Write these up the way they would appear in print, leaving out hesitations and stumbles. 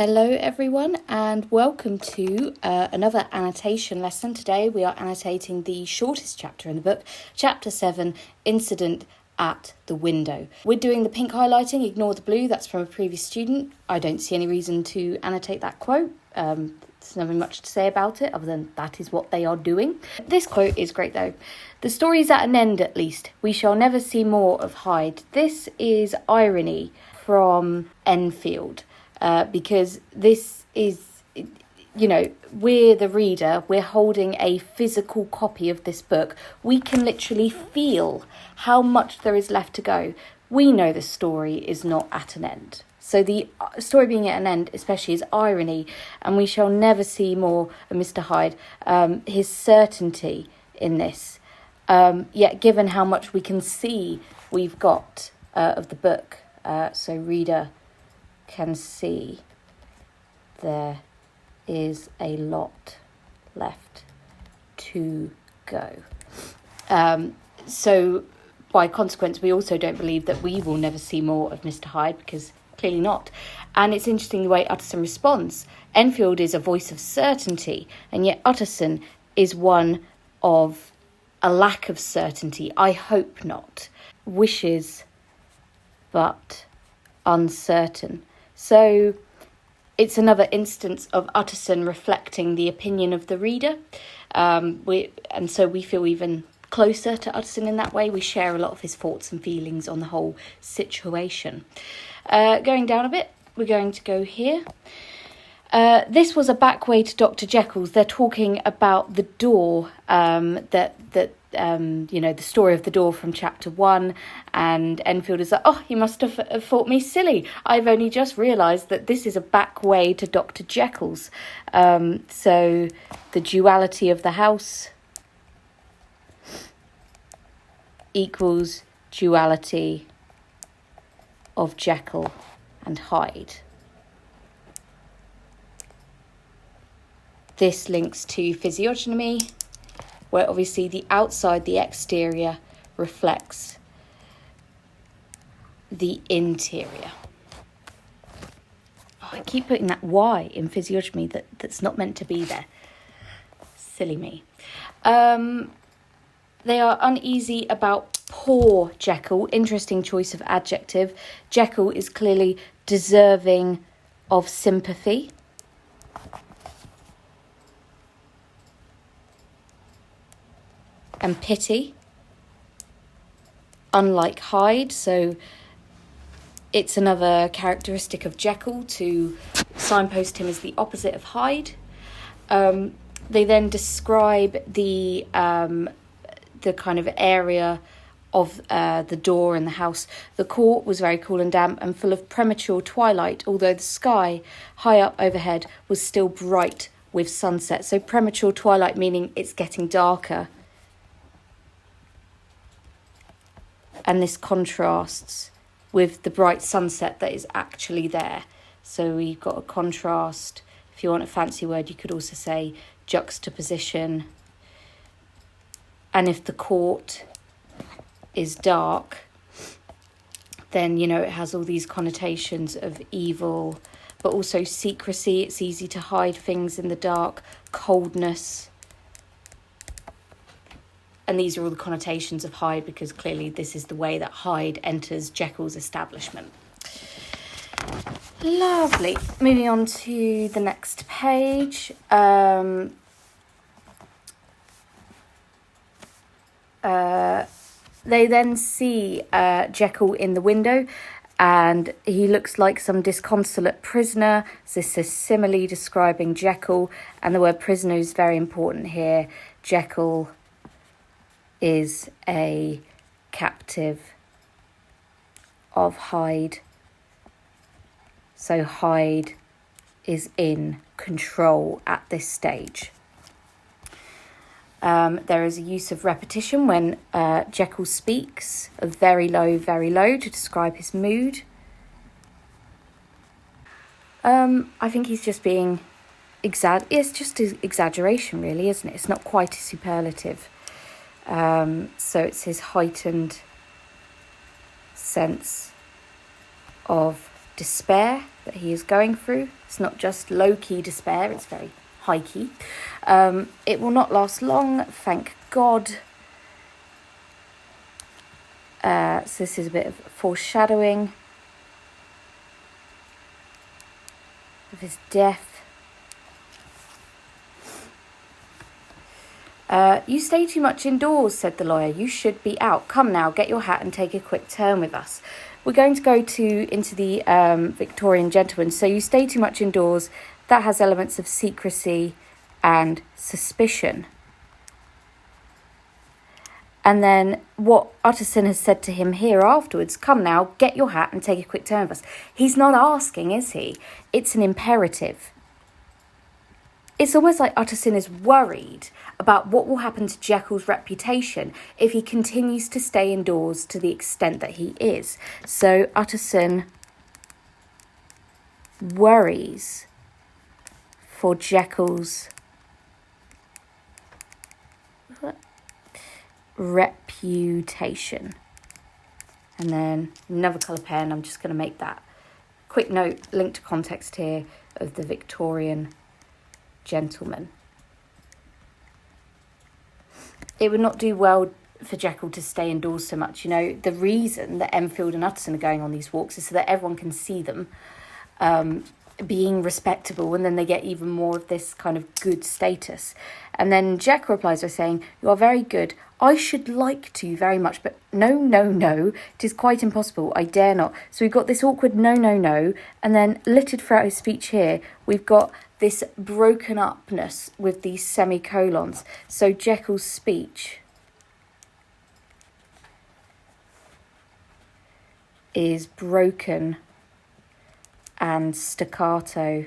Hello everyone and welcome to another annotation lesson. Today we are annotating the shortest chapter in the book, Chapter 7, Incident at the Window. We're doing the pink highlighting, ignore the blue, that's from a previous student. I don't see any reason to annotate that quote. There's nothing much to say about it other than that is what they are doing. This quote is great though. The story is at an end at least. We shall never see more of Hyde. This is irony from Enfield. Because this is, we're the reader, we're holding a physical copy of this book. We can literally feel how much there is left to go. We know the story is not at an end. So the story being at an end especially is irony, and we shall never see more of Mr. Hyde. His certainty in this, yet given how much we can see we've got of the book, so reader can see there is a lot left to go. So by consequence, we also don't believe that we will never see more of Mr. Hyde, because clearly not. And it's interesting the way Utterson responds. Enfield is a voice of certainty, and yet Utterson is one of a lack of certainty. I hope not. Wishes, but uncertain. So it's another instance of Utterson reflecting the opinion of the reader. So we feel even closer to Utterson in that way. We share a lot of his thoughts and feelings on the whole situation. Going down a bit, we're going to go here. This was a back way to Dr. Jekyll's. They're talking about the door, the story of the door from chapter 1, and Enfield is like, oh, you must have thought me silly. I've only just realised that this is a back way to Dr. Jekyll's. So the duality of the house equals duality of Jekyll and Hyde. This links to physiognomy, where obviously the outside, the exterior, reflects the interior. Oh, I keep putting that Y in physiognomy that's not meant to be there. Silly me. They are uneasy about poor Jekyll. Interesting choice of adjective. Jekyll is clearly deserving of sympathy. And pity, unlike Hyde. So it's another characteristic of Jekyll to signpost him as the opposite of Hyde. They then describe the kind of area of the door in the house. The court was very cool and damp and full of premature twilight, although the sky high up overhead was still bright with sunset. So premature twilight meaning it's getting darker. And this contrasts with the bright sunset that is actually there. So we've got a contrast. If you want a fancy word, you could also say juxtaposition. And if the court is dark, then, it has all these connotations of evil, but also secrecy. It's easy to hide things in the dark, coldness. And these are all the connotations of Hyde, because clearly this is the way that Hyde enters Jekyll's establishment. Lovely. Moving on to the next page. They then see Jekyll in the window, and he looks like some disconsolate prisoner. So this is simile describing Jekyll, and the word prisoner is very important here. Jekyll is a captive of Hyde. So Hyde is in control at this stage. There is a use of repetition when Jekyll speaks of very low, to describe his mood. I think he's just being it's just an exaggeration, really, isn't it? It's not quite a superlative. So it's his heightened sense of despair that he is going through. It's not just low-key despair, it's very high-key. It will not last long, thank God. So this is a bit of foreshadowing of his death. You stay too much indoors, said the lawyer. You should be out. Come now, get your hat and take a quick turn with us. We're going to go into the Victorian gentleman. So you stay too much indoors. That has elements of secrecy and suspicion. And then what Utterson has said to him here afterwards, come now, get your hat and take a quick turn with us. He's not asking, is he? It's an imperative. It's almost like Utterson is worried about what will happen to Jekyll's reputation if he continues to stay indoors to the extent that he is. So Utterson worries for Jekyll's reputation. And then another colour pen, I'm just going to make that quick note, linked to context here, of the Victorian gentleman. It would not do well for Jekyll to stay indoors so much. You know, the reason that Enfield and Utterson are going on these walks is so that everyone can see them being respectable, and then they get even more of this kind of good status. And then Jekyll replies by saying, you are very good. I should like to very much, but no, it is quite impossible. I dare not. So we've got this awkward no, and then littered throughout his speech here, we've got this broken upness with these semicolons. So Jekyll's speech is broken and staccato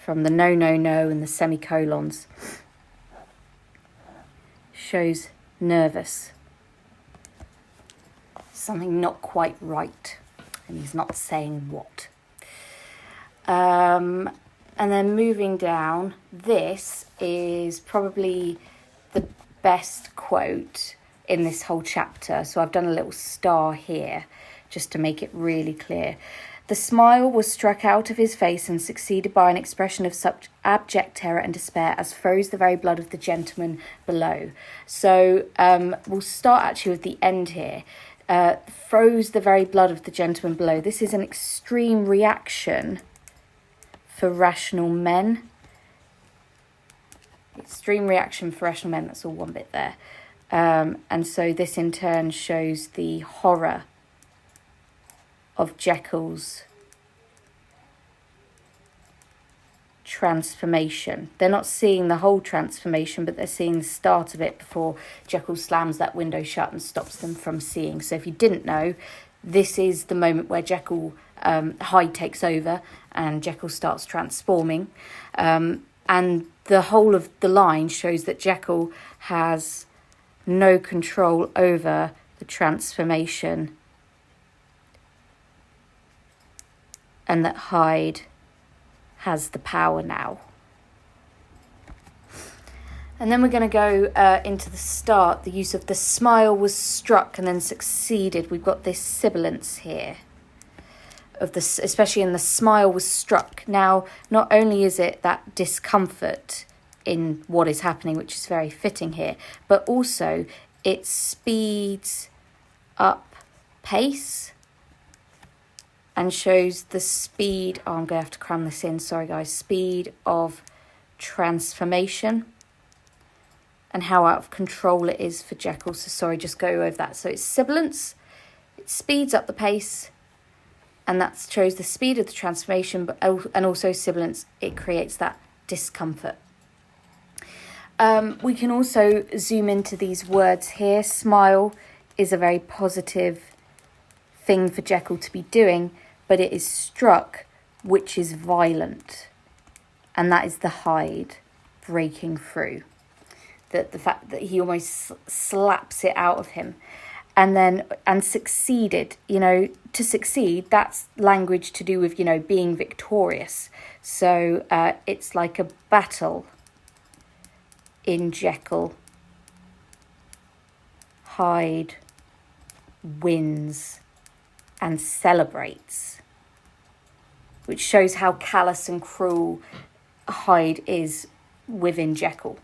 from the no and the semicolons. Shows nervous. Something not quite right. And he's not saying what. And then moving down, this is probably the best quote in this whole chapter. So I've done a little star here just to make it really clear. The smile was struck out of his face and succeeded by an expression of such abject terror and despair as froze the very blood of the gentleman below. So we'll start actually with the end here. Froze the very blood of the gentleman below. This is an extreme reaction for rational men. Extreme reaction for rational men, that's all one bit there. And so this in turn shows the horror of Jekyll's transformation. They're not seeing the whole transformation, but they're seeing the start of it before Jekyll slams that window shut and stops them from seeing. So if you didn't know, this is the moment where Jekyll Hyde takes over and Jekyll starts transforming. And the whole of the line shows that Jekyll has no control over the transformation, and that Hyde has the power now. And then we're going to go into the start, the use of the smile was struck and then succeeded. We've got this sibilance here, of this, especially in the smile was struck. Now, not only is it that discomfort in what is happening, which is very fitting here, but also it speeds up pace and shows the speed, I'm going to have to cram this in, sorry guys, speed of transformation and how out of control it is for Jekyll. So sorry, just go over that. So it's sibilance, it speeds up the pace, and that shows the speed of the transformation, but and also sibilance, it creates that discomfort. We can also zoom into these words here. Smile is a very positive thing for Jekyll to be doing, but it is struck, which is violent. And that is the Hyde breaking through. The fact that he almost slaps it out of him. And succeeded, to succeed, that's language to do with, being victorious. So it's like a battle in Jekyll. Hyde wins and celebrates, which shows how callous and cruel Hyde is within Jekyll.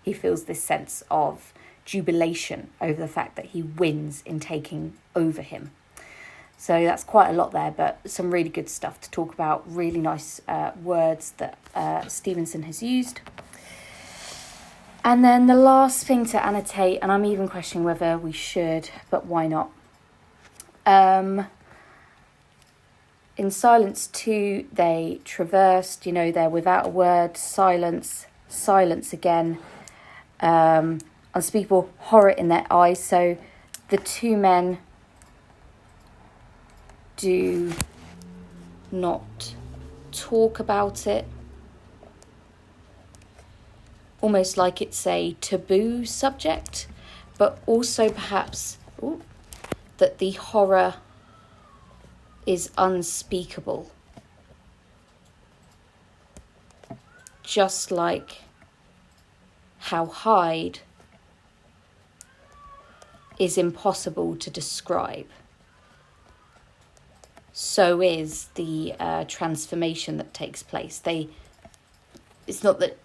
He feels this sense of jubilation over the fact that he wins in taking over him. So that's quite a lot there, but some really good stuff to talk about. Really nice words that Stevenson has used. And then the last thing to annotate, and I'm even questioning whether we should, but why not? In Silence 2, they traversed, they're without a word, silence again, unspeakable horror in their eyes. So the two men do not talk about it, almost like it's a taboo subject, but also perhaps that the horror is unspeakable, just like how Hyde is impossible to describe. So is the transformation that takes place. It's not that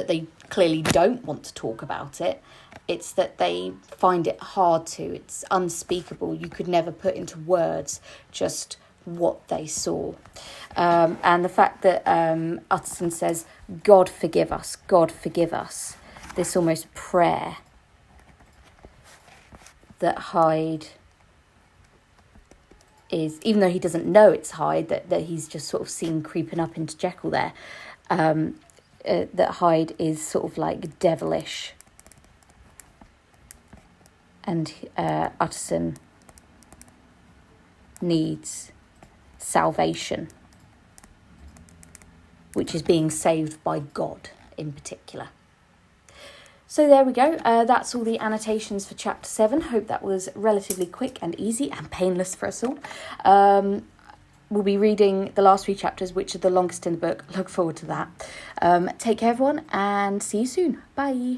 they clearly don't want to talk about it. It's that they find it hard to. It's unspeakable. You could never put into words just what they saw. And the fact that Utterson says, God forgive us, God forgive us. This almost prayer that Hyde is, even though he doesn't know it's Hyde, that he's just sort of seen creeping up into Jekyll there, that Hyde is sort of like devilish. And Utterson needs salvation, which is being saved by God in particular. So there we go. That's all the annotations for chapter 7. Hope that was relatively quick and easy and painless for us all. We'll be reading the last 3 chapters, which are the longest in the book. Look forward to that. Take care, everyone, and see you soon. Bye.